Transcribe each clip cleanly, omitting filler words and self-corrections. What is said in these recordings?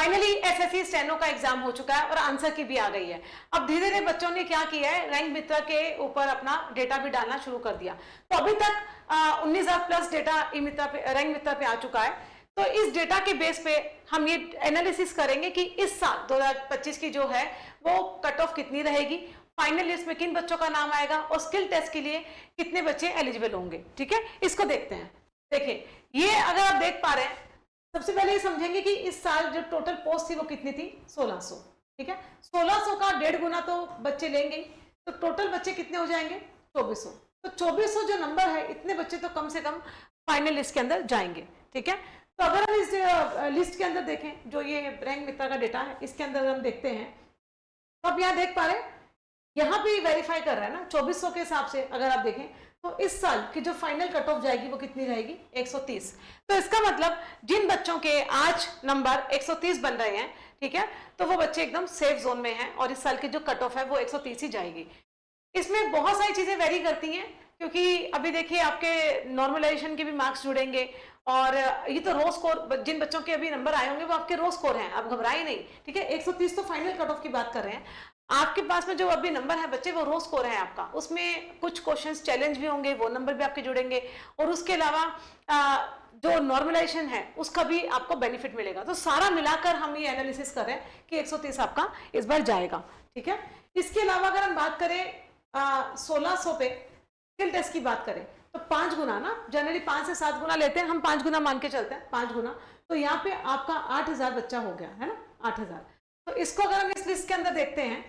Finally SSC steno का exam हो चुका है और आंसर की भी आ गई है। अब धीरे धीरे बच्चों ने क्या किया है, रैंक मित्र के ऊपर अपना डेटा भी डालना शुरू कर दिया। तो अभी तक 19,000 प्लस डेटा रैंक मित्र पे आ चुका है। तो इस डेटा के बेस पे हम ये एनालिसिस करेंगे कि इस साल 2025 की जो है वो कट ऑफ कितनी रहेगी, फाइनल लिस्ट में किन बच्चों का नाम आएगा और स्किल टेस्ट के लिए कितने बच्चे एलिजिबल होंगे। ठीक है, इसको देखते हैं। देखिए, ये अगर आप देख पा रहे हैं, सबसे पहले ये समझेंगे कि इस साल जो टोटल पोस्ट थी वो कितनी थी, 1600। ठीक है, 1600 का 1.5 गुना तो बच्चे लेंगे, तो टोटल बच्चे कितने हो जाएंगे, 2400। तो 2400 जो नंबर है, इतने बच्चे तो कम से कम फाइनल लिस्ट के अंदर जाएंगे। ठीक है, तो अगर हम इस लिस्ट के अंदर देखें, जो ये रैंक मित्र का डेटा है, इसके अंदर हम देखते हैं, तो आप यहाँ देख पा रहे हैं, यहाँ पे वेरीफाई कर रहा है ना 2400 के हिसाब से। अगर आप देखें तो इस साल की जो फाइनल कट ऑफ जाएगी वो कितनी रहेगी, 130। तो इसका मतलब जिन बच्चों के आज नंबर 130 बन रहे हैं, ठीक है, तो वो बच्चे एकदम सेफ जोन में हैं और इस साल की जो कट ऑफ है वो 130 ही जाएगी। इसमें बहुत सारी चीजें वेरी करती हैं, क्योंकि अभी देखिए आपके नॉर्मलाइजेशन के भी मार्क्स जुड़ेंगे और ये तो रो स्कोर, जिन बच्चों के अभी नंबर आए होंगे वो आपके रो स्कोर हैं, आप घबराए नहीं। ठीक है, 130 तो फाइनल कट ऑफ की बात कर रहे हैं। आपके पास में जो अभी नंबर है बच्चे, वो रो स्कोर है आपका, उसमें कुछ क्वेश्चंस चैलेंज भी होंगे, वो नंबर भी आपके जुड़ेंगे और उसके अलावा जो नॉर्मलाइजेशन है उसका भी आपको बेनिफिट मिलेगा। तो सारा मिलाकर हम ये एनालिसिस कर रहे हैं कि 130 आपका इस बार जाएगा। ठीक है, इसके अलावा अगर हम बात करें 1600 पे स्किल टेस्ट की बात करें तो 5 गुना ना, जनरली 5 से 7 गुना लेते हैं, हम 5 गुना मान के चलते हैं, 5 गुना, तो यहाँ पे आपका 8000 बच्चा हो गया है ना, 8000। तो इसको अगर हम इस लिस्ट के अंदर देखते हैं,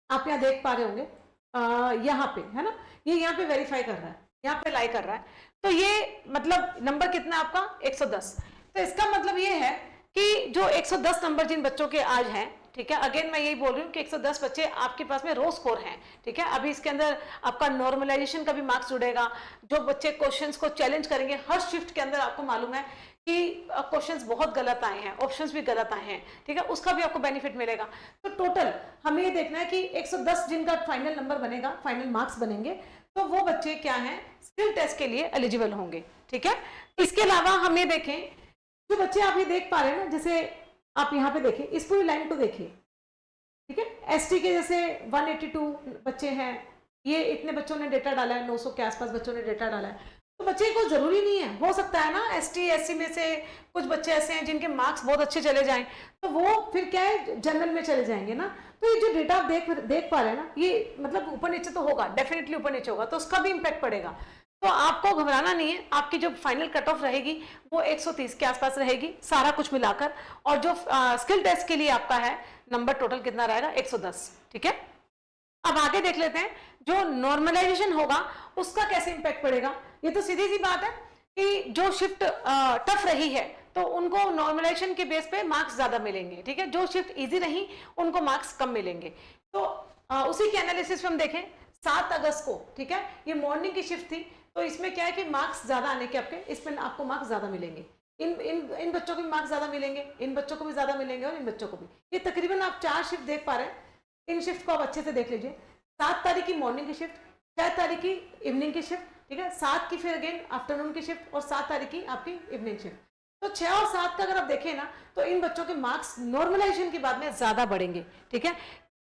आप यहाँ देख पा रहे होंगे यहाँ पे है ना, ये यहाँ पे वेरीफाई कर रहा है, यहाँ पे लाई कर रहा है, तो ये मतलब नंबर कितना आपका 110। तो इसका मतलब ये है कि जो 110 नंबर जिन बच्चों के आज हैं, ठीक है, अगेन मैं यही बोल रही हूँ कि 110 बच्चे आपके पास में रो स्कोर हैं। ठीक है, अभी इसके अंदर आपका नॉर्मलाइजेशन का भी मार्क्स जुड़ेगा, जो बच्चे क्वेश्चंस को चैलेंज करेंगे, हर शिफ्ट के अंदर आपको मालूम है कि क्वेश्चंस बहुत गलत आए हैं, ऑप्शंस भी गलत आए हैं, ठीक है, उसका भी आपको बेनिफिट मिलेगा। तो टोटल हमें ये देखना है कि 110 जिनका फाइनल नंबर बनेगा, फाइनल मार्क्स बनेंगे, तो वो बच्चे क्या हैं, स्किल टेस्ट के लिए एलिजिबल होंगे। ठीक है, इसके अलावा हम ये देखें, जो बच्चे आप ये देख पा रहे हैं ना, जैसे आप यहाँ पे देखें, इस पूरी लाइन को देखिए। ठीक है, एसटी के जैसे 182 बच्चे हैं, ये इतने बच्चों ने डेटा डाला है, 900 के आसपास बच्चों ने डेटा डाला है। तो बच्चे को जरूरी नहीं है, हो सकता है ना एसटी एससी में से कुछ बच्चे ऐसे हैं जिनके मार्क्स बहुत अच्छे चले जाएं, तो वो फिर क्या है, जनरल में चले जाएंगे ना। तो ये जो डेटा आप देख पा रहे हैं ना, ये मतलब ऊपर नीचे तो होगा, डेफिनेटली ऊपर नीचे होगा, तो उसका भी इम्पैक्ट पड़ेगा। तो आपको घबराना नहीं है, आपकी जो फाइनल कट ऑफ रहेगी वो 130 के आसपास रहेगी सारा कुछ मिलाकर, और जो स्किल टेस्ट के लिए आपका है नंबर टोटल कितना रहेगा, 110। ठीक है, अब आगे देख लेते हैं जो नॉर्मलाइजेशन होगा उसका कैसे इंपैक्ट पड़ेगा। ये तो सीधी सी बात है कि जो शिफ्ट टफ रही है तो उनको नॉर्मलाइजेशन के बेस पे मार्क्स ज्यादा मिलेंगे। ठीक है, जो शिफ्ट इजी रही उनको मार्क्स कम मिलेंगे। तो उसी के एनालिसिस में हम देखें 7 अगस्त को, ठीक है, ये मॉर्निंग की शिफ्ट थी, तो इसमें क्या है कि मार्क्स ज्यादा आने के आपके, इसमें आपको मार्क्स ज्यादा मिलेंगे, इन बच्चों को भी मार्क्स ज्यादा मिलेंगे, इन बच्चों को भी ज्यादा मिलेंगे और इन बच्चों को भी। ये तकरीबन आप 4 शिफ्ट देख पा रहे हैं, इन शिफ्ट को आप अच्छे से देख लीजिए। 7 तारीख की मॉर्निंग की शिफ्ट, 6 तारीख की इवनिंग की शिफ्ट, ठीक है, 7 की फिर अगेन आफ्टरनून की शिफ्ट और 7 तारीख की आपकी इवनिंग शिफ्ट। तो 6 और 7 का अगर आप देखें ना, तो इन बच्चों के मार्क्स नॉर्मलाइजेशन के बाद में ज्यादा बढ़ेंगे। ठीक है,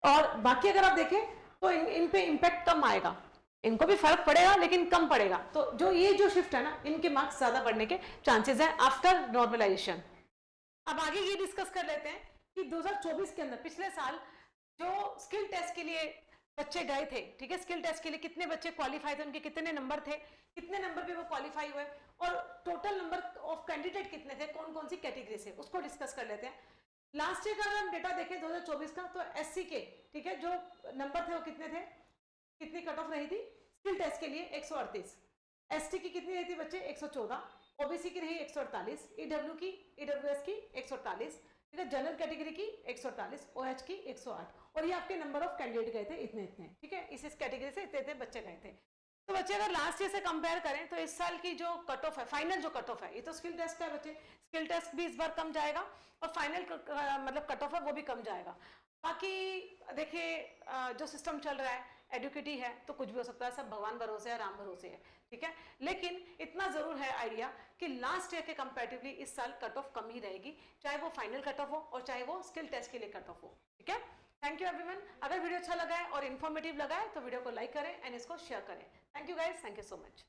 और बाकी अगर आप देखें तो इन पे इम्पैक्ट कम आएगा, इनको भी फर्क पड़ेगा लेकिन कम पड़ेगा। तो जो ये जो शिफ्ट है ना, इनके मार्क्स ज्यादा बढ़ने के चांसेस हैं आफ्टर नॉर्मलाइजेशन। अब आगे ये डिस्कस कर लेते हैं कि 2024 के अंदर पिछले साल जो स्किल टेस्ट के लिए बच्चे गए थे, ठीक है, स्किल टेस्ट के लिए कितने बच्चे क्वालिफाई थे, उनके कितने नंबर थे, कितने नंबर पे वो क्वालिफाई हुए और टोटल नंबर ऑफ कैंडिडेट कितने थे, कौन कौन सी कैटेगरी से, उसको डिस्कस कर लेते हैं। लास्ट ईयर का अगर हम डेटा देखें 2024 का, तो एससी के, ठीक है, जो नंबर थे वो कितने थे, कितनी कट ऑफ रही थी स्किल टेस्ट के लिए, 138। एसटी की कितनी रही थी बच्चे, 114। ओबीसी की रही 148, ईडब्ल्यूएस की 148, ठीक है, जनरल कैटेगरी की 148, ओएच की 108, और ये आपके नंबर ऑफ कैंडिडेट गए थे इतने इतने। ठीक है, इस कैटेगरी से इतने इतने बच्चे गए थे। तो बच्चे अगर लास्ट ईयर से कंपेयर करें तो इस साल की जो कट ऑफ है, फाइनल जो कट ऑफ है, ये तो स्किल टेस्ट है बच्चे, स्किल टेस्ट भी इस बार कम जाएगा और फाइनल मतलब कट ऑफ है वो भी कम जाएगा। बाकी देखिए जो सिस्टम चल रहा है, एडुकेटी है तो कुछ भी हो सकता है, सब भगवान भरोसे है, राम भरोसे है, ठीक है। लेकिन इतना जरूर है आइडिया कि लास्ट ईयर के कंपैरेटिवली इस साल कट ऑफ कम ही रहेगी, चाहे वो फाइनल कट ऑफ हो और चाहे वो स्किल टेस्ट के लिए कट ऑफ हो, ठीक है। Thank you everyone. अगर वीडियो अच्छा लगा है और इन्फॉर्मेटिव लगा है तो वीडियो को लाइक करें एंड इसको शेयर करें। Thank you guys, thank you so much.